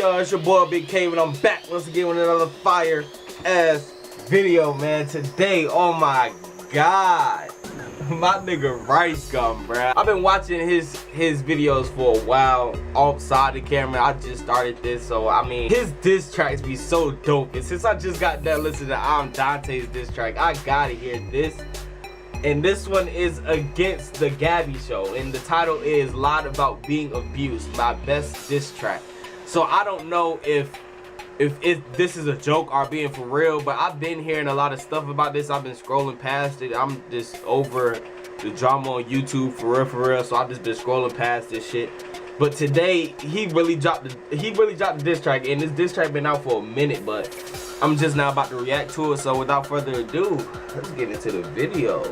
y'all? It's your boy BigKabe and I'm back once again with another fire ass video, man. Today, oh my god, my nigga Rice Gum, bruh. I've been watching his videos for a while outside the camera. I just started this, so I mean his diss tracks be so dope. And since I just got done listening to I'm Dante's diss track, I gotta hear this. And this one is against the Gabbie show, and the title is "Lied About Being Abused," my best diss track. So I don't know if this is a joke or being for real, but I've been hearing a lot of stuff about this. I've been scrolling past it. I'm just over the drama on YouTube for real. So I've just been scrolling past this shit. But today he really dropped the diss track, and this diss track been out for a minute, but I'm just now about to react to it. So without further ado, let's get into the video.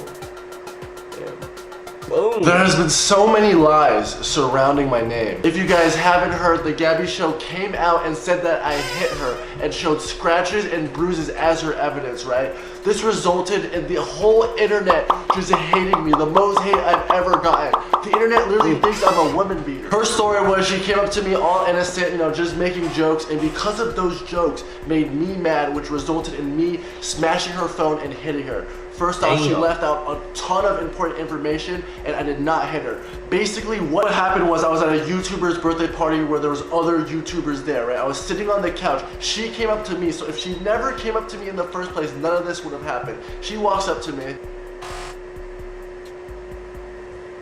Boom. There has been so many lies surrounding my name. If you guys haven't heard, the Gabbie show came out and said that I hit her and showed scratches and bruises as her evidence, right? This resulted in the whole internet just hating me, the most hate I've ever gotten. The internet literally thinks I'm a woman beater. Her story was she came up to me all innocent, you know, just making jokes, and because of those jokes made me mad, which resulted in me smashing her phone and hitting her. First off, she left out a ton of important information, and I did not hit her. Basically, what happened was I was at a YouTuber's birthday party where there was other YouTubers there, right? I was sitting on the couch. She came up to me, so if she never came up to me in the first place, none of this would have happened. She walks up to me.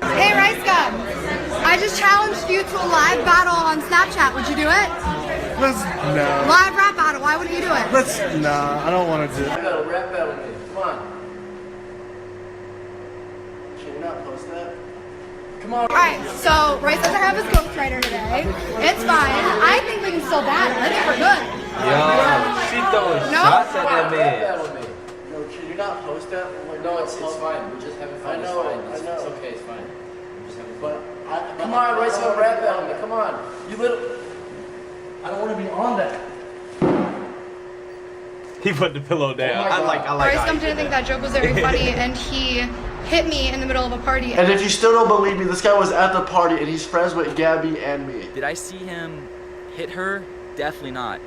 Hey, Rice Gum, I just challenged you to a live battle on Snapchat. Would you do it? No. Live rap battle. Why wouldn't you do it? Nah, I don't want to do it. I got a rap battle with me. Come on. Can you not post that? Come on. Alright, so Rice doesn't have his ghostwriter today. It's fine. I think we can still battle. I think we're good. Yo, she throwing shots at that man. No, can you not post that? No, it's fine. We're just having fun. I know, it's fine. I know. It's okay. It's fine. We're just having fun. But Come on, Rice, have a rap battle me. Come on. You little. I don't want to be on that. He put the pillow down. I like Rice how Gum he didn't did think that. that joke was very funny, and he hit me in the middle of a party. And if you still don't believe me, this guy was at the party and he's friends with Gabbie and me. Did I see him hit her? Definitely not.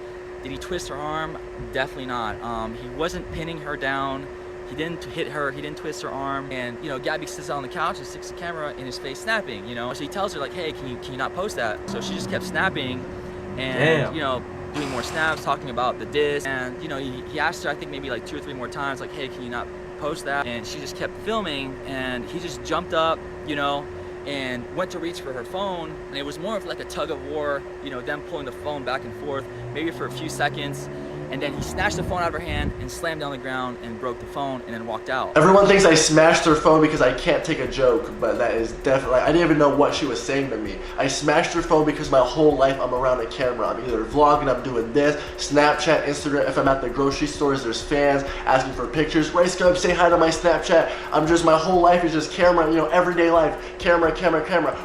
Did he twist her arm? Definitely not. He wasn't pinning her down. He didn't hit her. He didn't twist her arm. And you know, Gabbie sits on the couch and sticks the camera in his face, snapping. You know, so he tells her like, "Hey, can you not post that?" So she just kept snapping, and you know, doing more snaps, talking about the diss. And you know, he asked her, I think maybe like 2 or 3 more times, like, "Hey, can you not post that?" And she just kept filming, and he just jumped up, you know, and went to reach for her phone, and it was more of like a tug of war, you know, them pulling the phone back and forth, maybe for a few seconds, and then he snatched the phone out of her hand and slammed down the ground and broke the phone and then walked out. Everyone thinks I smashed her phone because I can't take a joke, but that is definitely, I didn't even know what she was saying to me. I smashed her phone because my whole life I'm around a camera. I'm either vlogging, I'm doing this, Snapchat, Instagram. If I'm at the grocery stores, there's fans asking for pictures. Rice Gum, say hi to my Snapchat. I'm just, my whole life is just camera, you know, everyday life, camera,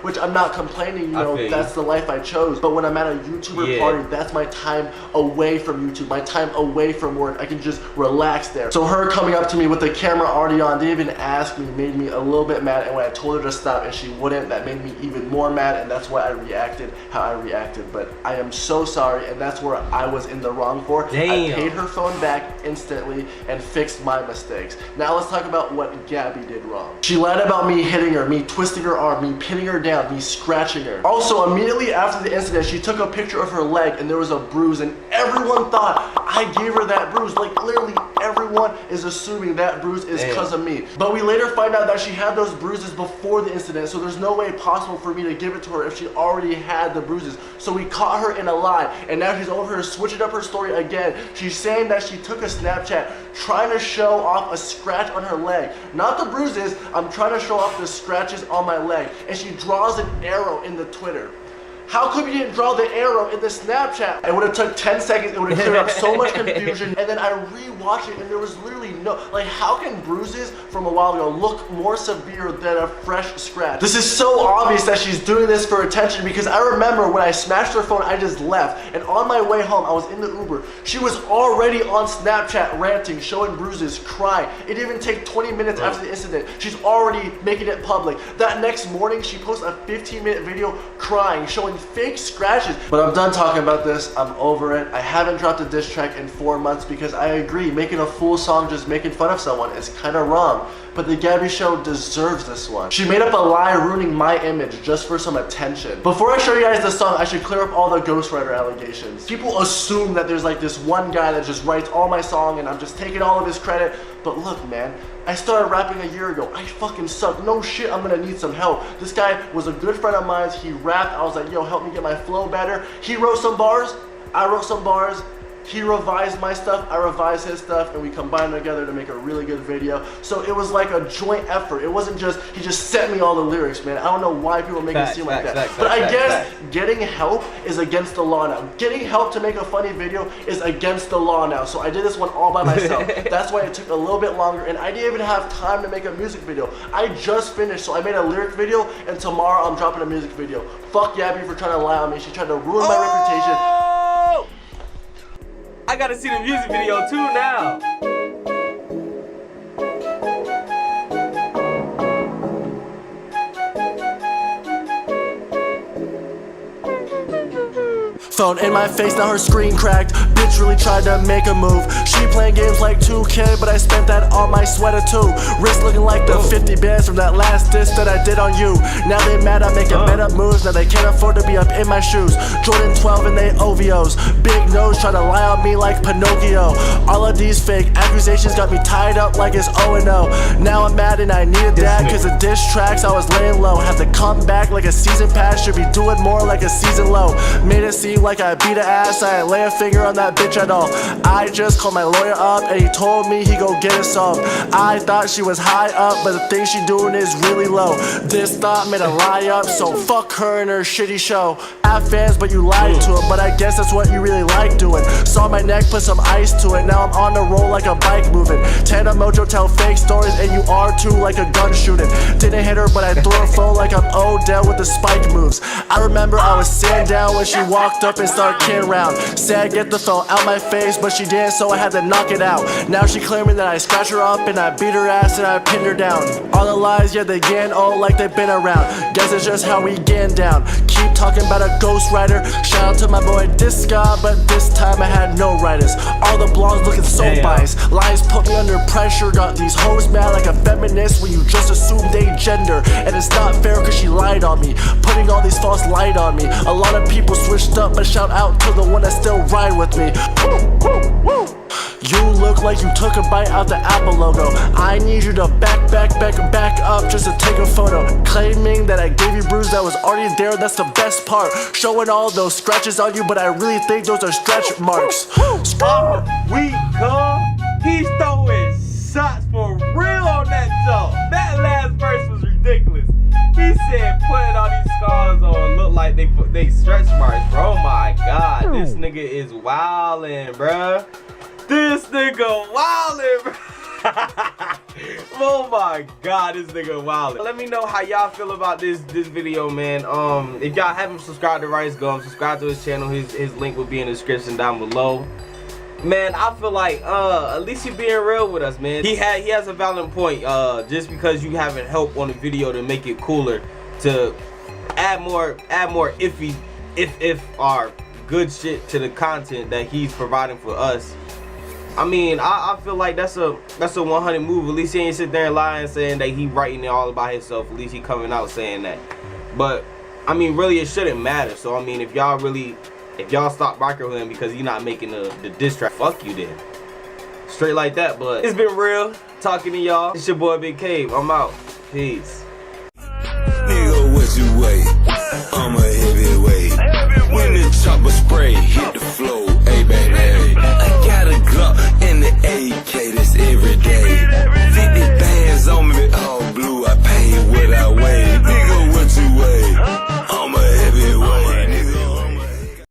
which I'm not complaining, you know, that's the life I chose. But when I'm at a YouTuber party, that's my time away from YouTube, my time away from work. I can just relax there. So her coming up to me with the camera already on, didn't even ask me, made me a little bit mad. And when I told her to stop and she wouldn't, that made me even more mad, and that's why I reacted how I reacted. But I am so sorry, and that's where I was in the wrong for. I paid her phone back instantly and fixed my mistakes. Now let's talk about what Gabbie did wrong. She lied about me hitting her, me twisting her arm, me pinning her down, me scratching her. Also, immediately after the incident, she took a picture of her leg and there was a bruise, and everyone thought I gave her that bruise. Like literally everyone is assuming that bruise is because of me. But we later find out that she had those bruises before the incident, so there's no way possible for me to give it to her if she already had the bruises. So we caught her in a lie, and now she's over here switching up her story again. She's saying that she took a Snapchat trying to show off a scratch on her leg. Not the bruises, I'm trying to show off the scratches on my leg. And she draws an arrow in the Twitter. How come you didn't draw the arrow in the Snapchat? It would have took 10 seconds, it would have cleared up so much confusion. And then I rewatched it and there was literally no, like how can bruises from a while ago look more severe than a fresh scratch? This is so obvious that she's doing this for attention, because I remember when I smashed her phone, I just left. And on my way home, I was in the Uber. She was already on Snapchat ranting, showing bruises, crying. It didn't even take 20 minutes after the incident. She's already making it public. That next morning, she posted a 15-minute video crying, showing fake scratches. But I'm done talking about this. I'm over it. I haven't dropped a diss track in 4 months because I agree, making a full song just making fun of someone is kind of wrong. But the Gabbie show deserves this one. She made up a lie ruining my image just for some attention. Before I show you guys the song, I should clear up all the ghostwriter allegations. People assume that there's like this one guy that just writes all my song and I'm just taking all of his credit. But look, man, I started rapping a year ago. I fucking suck. No shit, I'm gonna need some help. This guy was a good friend of mine. He rapped. I was like, yo, help me get my flow better. He wrote some bars. I wrote some bars. He revised my stuff, I revised his stuff, and we combined together to make a really good video. So it was like a joint effort. It wasn't just, he just sent me all the lyrics, man. I don't know why people make it seem like that. But I guess getting help is against the law now. Getting help to make a funny video is against the law now. So I did this one all by myself. That's why it took a little bit longer, and I didn't even have time to make a music video. I just finished, so I made a lyric video, and tomorrow I'm dropping a music video. Fuck Gabbie for trying to lie on me. She tried to ruin my reputation. I gotta see the music video too now. Phone in my face, now her screen cracked. Bitch really tried to make a move. She playing games like 2K, but I spent that on my sweater too. Wrist looking like the 50 bands from that last diss that I did on you. Now they mad I'm making better moves. Now they can't afford to be up in my shoes. Jordan 12 and they OVOs. Big nose try to lie on me like Pinocchio. All of these fake accusations got me tied up like it's 0-0. Now I'm mad and I needed that, cause the diss tracks I was laying low. Had to come back like a season pass. Should be doing more like a season low. Made it seem like I beat her ass. I ain't lay a finger on that bitch at all. I just called my lawyer up and he told me he go get us off. I thought she was high up, but the thing she doing is really low. This thought made a lie up, so fuck her and her shitty show. Have fans, but you lied to it, but I guess that's what you really like doing. Saw my neck, put some ice to it. Now I'm on the roll like a bike moving. Tana Mojo tell fake stories, and you are too like a gun shooting. Didn't hit her, but I threw her phone like I'm Odell with the spike moves. I remember I was sitting down when she walked up and started kidding around. Said get the phone out my face, but she didn't, so I had to knock it out. Now she claiming that I scratched her up and I beat her ass and I pinned her down. All the lies, yeah, they getting old like they've been around. Guess it's just how we getting down. Keep talking about a ghostwriter. Shout out to my boy Disca, but this time I had no writers. All the blogs looking so biased. Lies put me under pressure. Got these hoes mad like a feminist when you just assume they gender. And it's not fair cause she lied on me, putting all these false light on me. A lot of people switched up, but shout out to the one that still ride with me. You look like you took a bite out the Apple logo. I need you to back up just to take a photo. Claiming that I gave you bruise that was already there, that's the best part. Showing all those scratches on you, but I really think those are stretch marks. We come, he's throwing shots for real on that joke. That last verse was ridiculous. He said putting all these scars on look like they stretch marks, bro. Oh my god, this nigga is wildin', bruh. This nigga wildin', bro. Oh my god, this nigga wildin'. Let me know how y'all feel about this video, man. If y'all haven't subscribed to Rice Gum, subscribe to his channel. His link will be in the description down below. Man, I feel like at least he being real with us, man. He has a valid point. Just because you haven't helped on the video to make it cooler, to add more if our good shit to the content that he's providing for us. I mean, I feel like that's a 100 move. At least he ain't sit there and lying saying that he writing it all about himself. At least he coming out saying that. But I mean, really, it shouldn't matter. So I mean, if y'all stop rocking with him because he's not making the diss track, fuck you then. Straight like that. But it's been real talking to y'all. It's your boy BigKabe. I'm out. Peace. Nigga, what you wait? I'm a heavyweight. When the chopper spray, hit the